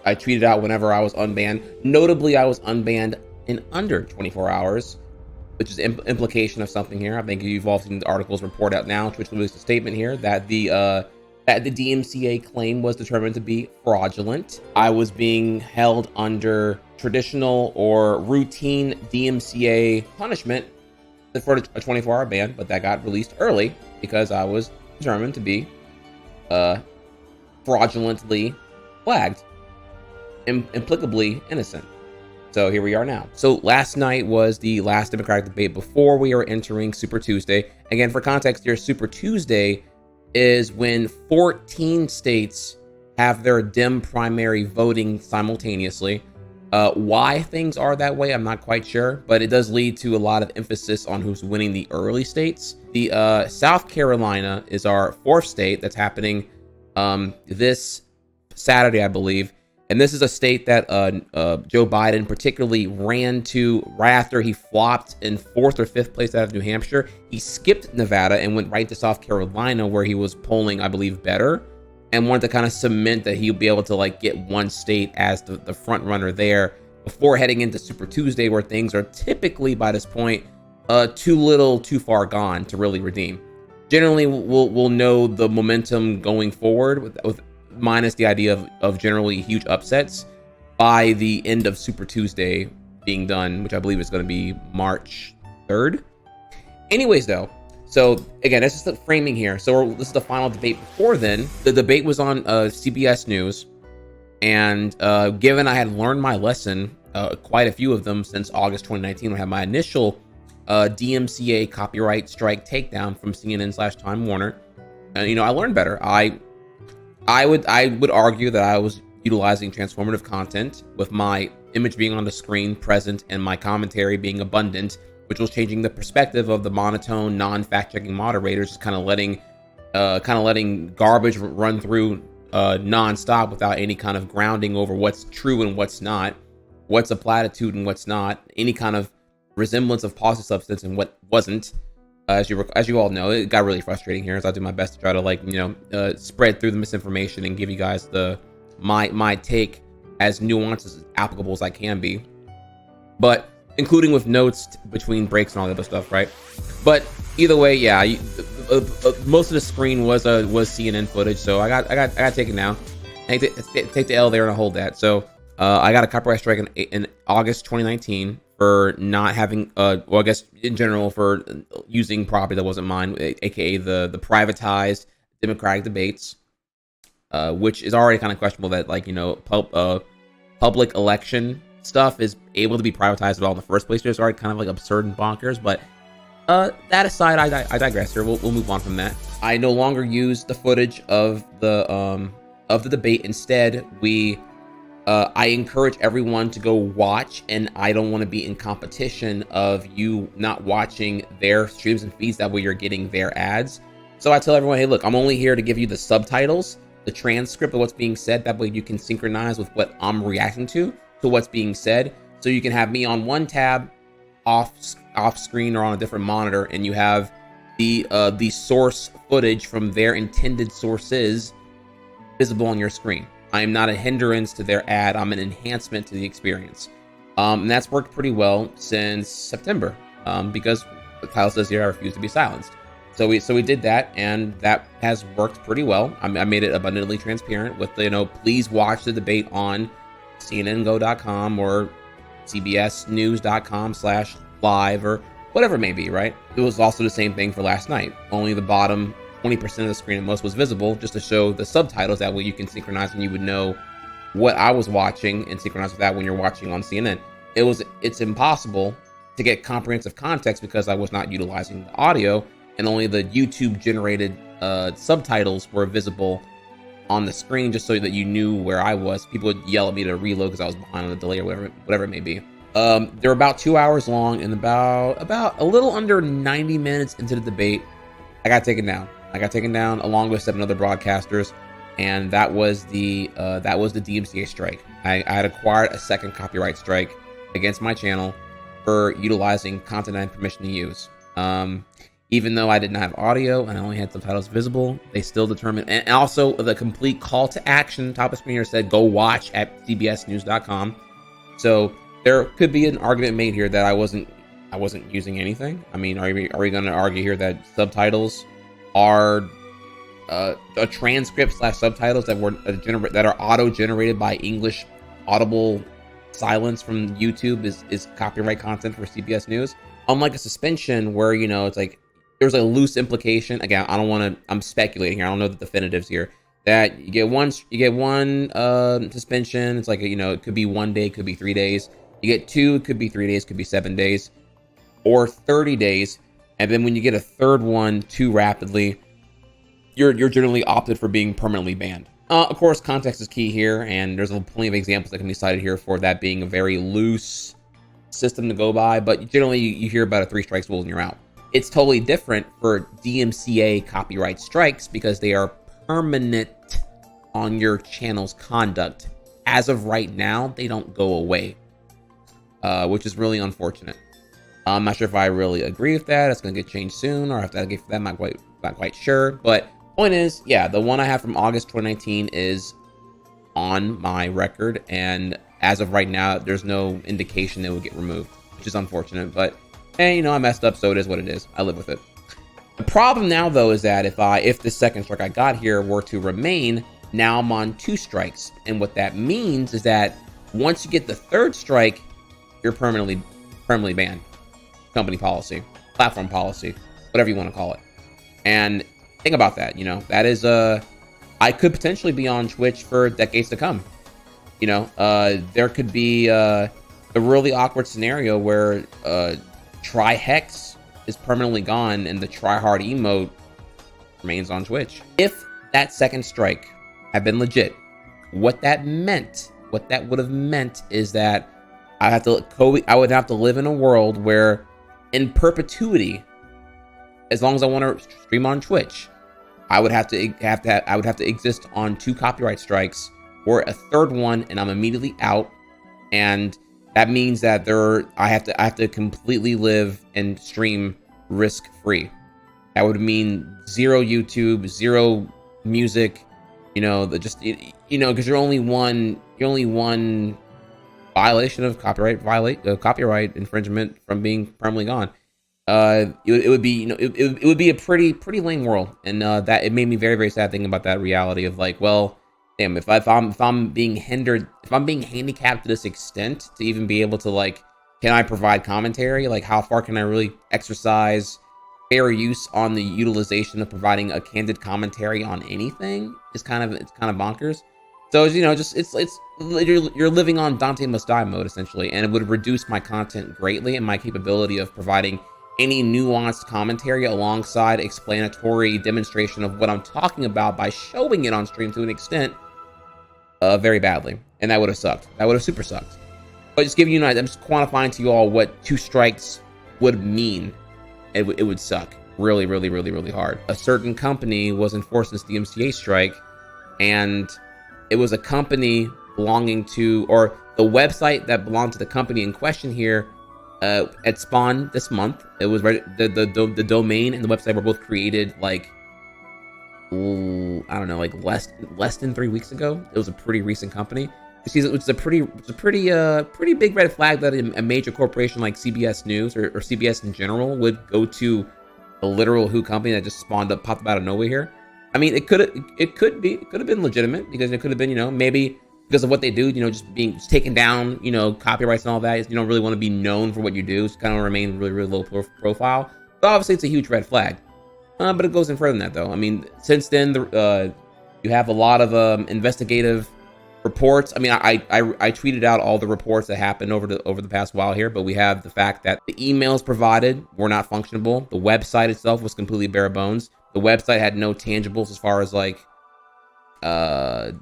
I tweeted out whenever I was unbanned. Notably, I was unbanned in under 24 hours, which is implication of something here. I think you've all seen the articles report out now. Twitch released a statement here that the DMCA claim was determined to be fraudulent. I was being held under traditional or routine DMCA punishment for a 24-hour ban, but that got released early because I was determined to be fraudulently flagged, implicably innocent. So here we are now. So last night was the last Democratic debate before we are entering Super Tuesday. Again, for context here, Super Tuesday is when 14 states have their Dem primary voting simultaneously. Why things are that way, I'm not quite sure, but it does lead to a lot of emphasis on who's winning the early states. The South Carolina is our 4th state that's happening this Saturday, I believe. And this is a state that Joe Biden particularly ran to right after he flopped in 4th or 5th place out of New Hampshire. He skipped Nevada and went right to South Carolina, where he was polling, I believe, better, and wanted to kind of cement that he'll be able to like get one state as the front runner there before heading into Super Tuesday, where things are typically by this point too little, too far gone to really redeem. Generally, we'll know the momentum going forward with minus the idea of generally huge upsets by the end of Super Tuesday being done, which I believe is going to be March 3rd. Anyways, though, so again, that's just the framing here. So this is the final debate before then. The debate was on CBS News, and given I had learned my lesson, quite a few of them since August 2019, when I had my initial DMCA copyright strike takedown from CNN/Time Warner, and I learned better. I would argue that I was utilizing transformative content with my image being on the screen present and my commentary being abundant, which was changing the perspective of the monotone, non-fact-checking moderators, just kind of letting garbage run through non-stop without any kind of grounding over what's true and what's not, what's a platitude and what's not, any kind of resemblance of positive substance and what wasn't. As you all know, it got really frustrating here as I do my best to try to spread through the misinformation and give you guys my take as nuanced as applicable as I can be, but including with notes between breaks and all that other stuff, right? But either way, yeah, most of the screen was CNN footage, so I got taken down. I take the L there and I hold that. So I got a copyright strike in August 2019 for not having, well, I guess in general for using property that wasn't mine, aka the privatized Democratic debates, which is already kind of questionable that public election stuff is able to be privatized at all in the first place. It's already kind of like absurd and bonkers. But that aside, I digress here. We'll move on from that. I no longer use the footage of the debate. Instead, I encourage everyone to go watch, and I don't want to be in competition of you not watching their streams and feeds. That way you're getting their ads. So I tell everyone, hey, look, I'm only here to give you the subtitles, the transcript of what's being said. That way you can synchronize with what I'm reacting to what's being said. So you can have me on one tab off screen or on a different monitor, and you have the source footage from their intended sources visible on your screen. I am not a hindrance to their ad. I'm an enhancement to the experience. And that's worked pretty well since September, because the title says here, I refuse to be silenced. So we did that, and that has worked pretty well. I made it abundantly transparent with please watch the debate on cnngo.com or cbsnews.com/live or whatever it may be, right? It was also the same thing for last night. Only the bottom 20% of the screen at most was visible, just to show the subtitles. That way you can synchronize and you would know what I was watching and synchronize with that when you're watching on CNN. It's impossible to get comprehensive context because I was not utilizing the audio, and only the YouTube generated subtitles were visible on the screen, just so that you knew where I was. People would yell at me to reload because I was behind on the delay or whatever it may be. They're about 2 hours long, and about a little under 90 minutes into the debate, I got taken down. Along with 7 other broadcasters, and that was the DMCA strike. I had acquired a second copyright strike against my channel for utilizing content I had permission to use. Even though I did not have audio and I only had subtitles visible, they still determined. And also, the complete call to action top of screen here said, go watch at cbsnews.com. So there could be an argument made here that I wasn't using anything. I mean, are we going to argue here that subtitles are a transcript / subtitles that were that are auto generated by English audible silence from YouTube is copyright content for CBS News? Unlike a suspension where, you know, it's like there's a loose implication. Again, I'm speculating here. I don't know the definitives here. That you get one suspension. It's like, you know, it could be 1 day, it could be 3 days. You get 2, it could be 3 days, could be 7 days, or 30 days. And then when you get a third one too rapidly, you're generally opted for being permanently banned. Of course, context is key here, and there's plenty of examples that can be cited here for that being a very loose system to go by. But generally, you hear about a 3 strikes rule and you're out. It's totally different for DMCA copyright strikes because they are permanent on your channel's conduct. As of right now, they don't go away, which is really unfortunate. I'm not sure if I really agree with that. It's going to get changed soon, or if that get for that, I'm not quite sure. But point is, yeah, the one I have from August 2019 is on my record, and as of right now, there's no indication it will get removed, which is unfortunate. But hey, you know, I messed up, so it is what it is. I live with it. The problem now, though, is that if the second strike I got here were to remain, now I'm on 2 strikes, and what that means is that once you get the 3rd strike, you're permanently banned. Company policy, platform policy, whatever you want to call it. And think about that. You know, that is I could potentially be on Twitch for decades to come. You know, there could be a really awkward scenario where tri-hex is permanently gone and the try-hard emote remains on Twitch. If that second strike had been legit, what that would have meant is that I would have to live in a world where, in perpetuity, as long as I want to stream on Twitch, I would have to exist on 2 copyright strikes or a 3rd one, and I'm immediately out. And that means that I have to completely live and stream risk free. That would mean 0 YouTube, 0 music. You know, because you're only one violation of copyright infringement from being permanently gone. It would be, you know, it would be a pretty lame world, and that it made me very, very sad thinking about that reality of like, well, damn, if I'm being hindered, if I'm being handicapped to this extent to even be able to, like, can I provide commentary? Like, how far can I really exercise fair use on the utilization of providing a candid commentary on anything? It's kind of bonkers. So, you know, just you're living on Dante must die mode essentially, and it would reduce my content greatly and my capability of providing any nuanced commentary alongside explanatory demonstration of what I'm talking about by showing it on stream to an extent very badly. And that would have sucked. That would have super sucked. But just giving you I'm just quantifying to you all what 2 strikes would mean. It would suck really, really, really, really hard. A certain company was enforcing this DMCA strike, and it was a company belonging to, or the website that belonged to the company in question here, at spawned this month. It was the domain and the website were both created like, I don't know, like less than 3 weeks ago. It was a pretty recent company. Which is a pretty big red flag that a major corporation like CBS News or CBS in general would go to a literal Who company that just popped up out of nowhere here. I mean, it could have been legitimate, because it could have been, you know, maybe because of what they do, you know, just taking down, you know, copyrights and all that. You don't really want to be known for what you do. It's kind of remain really, really low profile. But obviously, it's a huge red flag. But it goes in further than that, though. I mean, since then, you have a lot of investigative reports. I mean, I tweeted out all the reports that happened over the past while here, but we have the fact that the emails provided were not functionable. The website itself was completely bare bones. The website had no tangibles as far as like a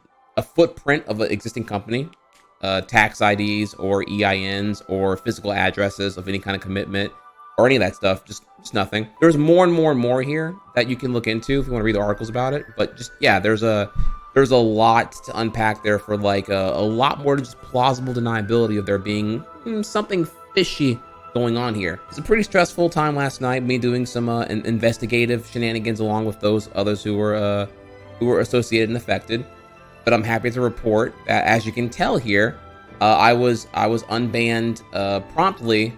footprint of an existing company, tax IDs or EINs or physical addresses of any kind of commitment or any of that stuff. Just nothing. There's more and more and more here that you can look into if you want to read the articles about it. But just, yeah, there's a lot to unpack there for like a lot more than just plausible deniability of there being something fishy going on here. It's a pretty stressful time last night, me doing some investigative shenanigans along with those others who were associated and affected. But I'm happy to report that, as you can tell here, I was unbanned promptly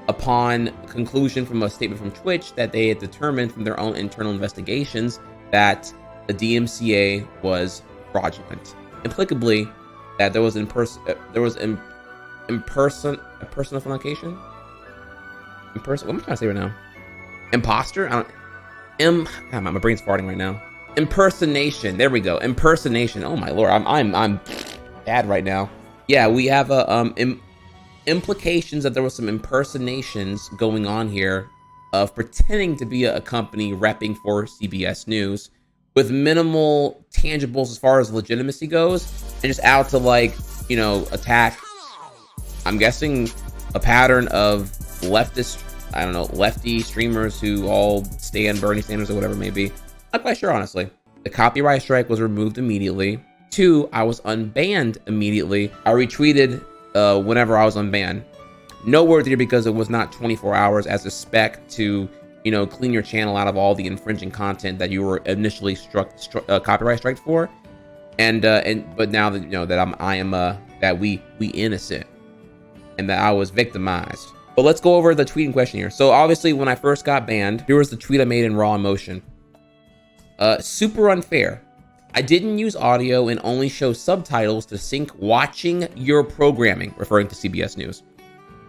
upon conclusion from a statement from Twitch that they had determined from their own internal investigations that the DMCA was fraudulent. Implicably, that there was impersonation. What am I trying to say right now? Imposter? My brain's farting right now. Impersonation. There we go. Impersonation. Oh my lord, I'm bad right now. Yeah, we have implications that there was some impersonations going on here of pretending to be a company repping for CBS News with minimal tangibles as far as legitimacy goes, and just out to, like, you know, attack, I'm guessing, a pattern of leftist, I don't know, lefty streamers who all stand Bernie Sanders or whatever it may be. Not quite sure, honestly. The copyright strike was removed immediately. 2, I was unbanned immediately. I retweeted whenever I was unbanned. No word here because it was not 24 hours as a spec to, you know, clean your channel out of all the infringing content that you were initially copyright striked for. But now that you know that that we innocent and that I was victimized. But let's go over the tweet in question here. So obviously, when I first got banned, here was the tweet I made in raw emotion. Super unfair. I didn't use audio and only show subtitles to sync watching your programming, referring to CBS News.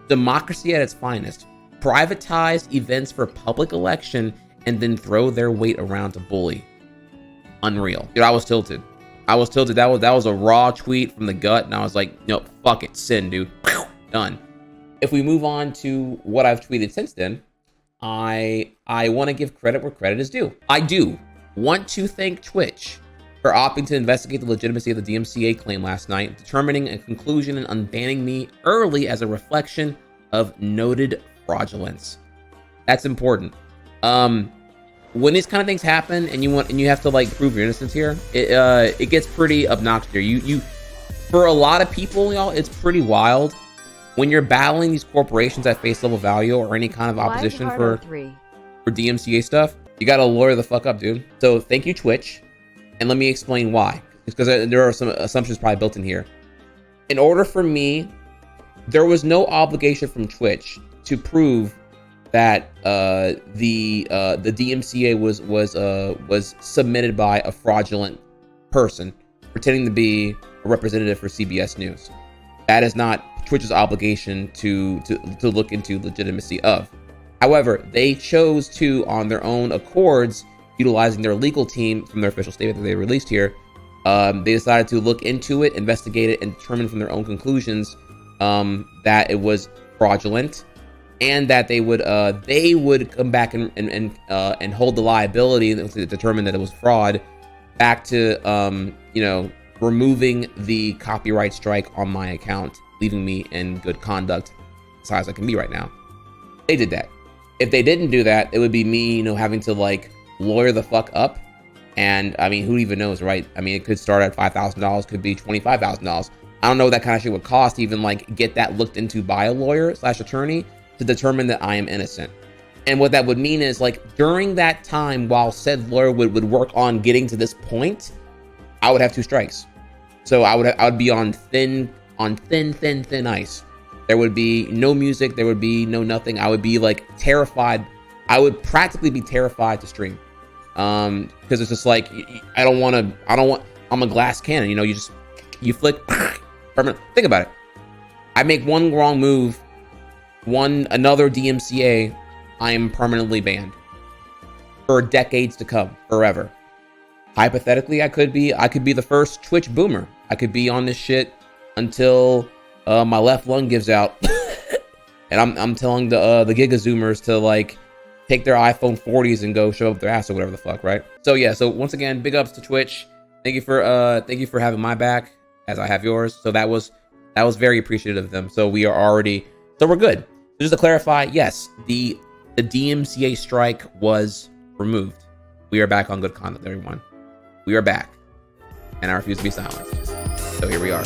Democracy at its finest. Privatized events for public election and then throw their weight around to bully. Unreal. Dude, I was tilted. That was a raw tweet from the gut, and I was like, no, fuck it, sin, dude. Done. If we move on to what I've tweeted since then, I want to give credit where credit is due. I do want to thank Twitch for opting to investigate the legitimacy of the DMCA claim last night, determining a conclusion and unbanning me early as a reflection of noted fraudulence. That's important. When these kind of things happen and you have to, like, prove your innocence here, it gets pretty obnoxious here. You for a lot of people, y'all, it's pretty wild when you're battling these corporations at face level value or any kind of opposition for DMCA stuff. You gotta lawyer the fuck up, dude. So thank you, Twitch. And let me explain why. It's because there are some assumptions probably built in here. In order for me, there was no obligation from Twitch to prove that the DMCA was submitted by a fraudulent person pretending to be a representative for CBS News. That is not Twitch's obligation to look into legitimacy of. However, they chose to, on their own accords, utilizing their legal team from their official statement that they released here, they decided to look into it, investigate it, and determine from their own conclusions that it was fraudulent, and that they would come back and hold the liability to determine that it was fraud back to removing the copyright strike on my account, leaving me in good conduct as high as I can be right now. They did that. If they didn't do that, it would be me, having to, like, lawyer the fuck up. And I mean, who even knows, right? I mean, it could start at $5,000, could be $25,000. I don't know what that kind of shit would cost to even, like, get that looked into by a lawyer / attorney to determine that I am innocent. And what that would mean is, like, during that time, while said lawyer would work on getting to this point, I would have 2 strikes. So I would be on thin ice. There would be no music. There would be no nothing. I would be, like, terrified. I would practically be terrified to stream. Because it's just like, I'm a glass cannon, you flick, think about it. I make one wrong move, another DMCA, I am permanently banned for decades to come, forever. Hypothetically, I could be the first Twitch boomer. I could be on this shit until my left lung gives out, and I'm telling the Giga Zoomers to, like, take their iPhone 40s and go show up their ass or whatever the fuck, right? So yeah, so once again, big ups to Twitch. Thank you for having my back as I have yours. So that was very appreciative of them. So we're good. So just to clarify, yes, the DMCA strike was removed. We are back on good conduct, everyone. We are back, and I refuse to be silenced. So here we are.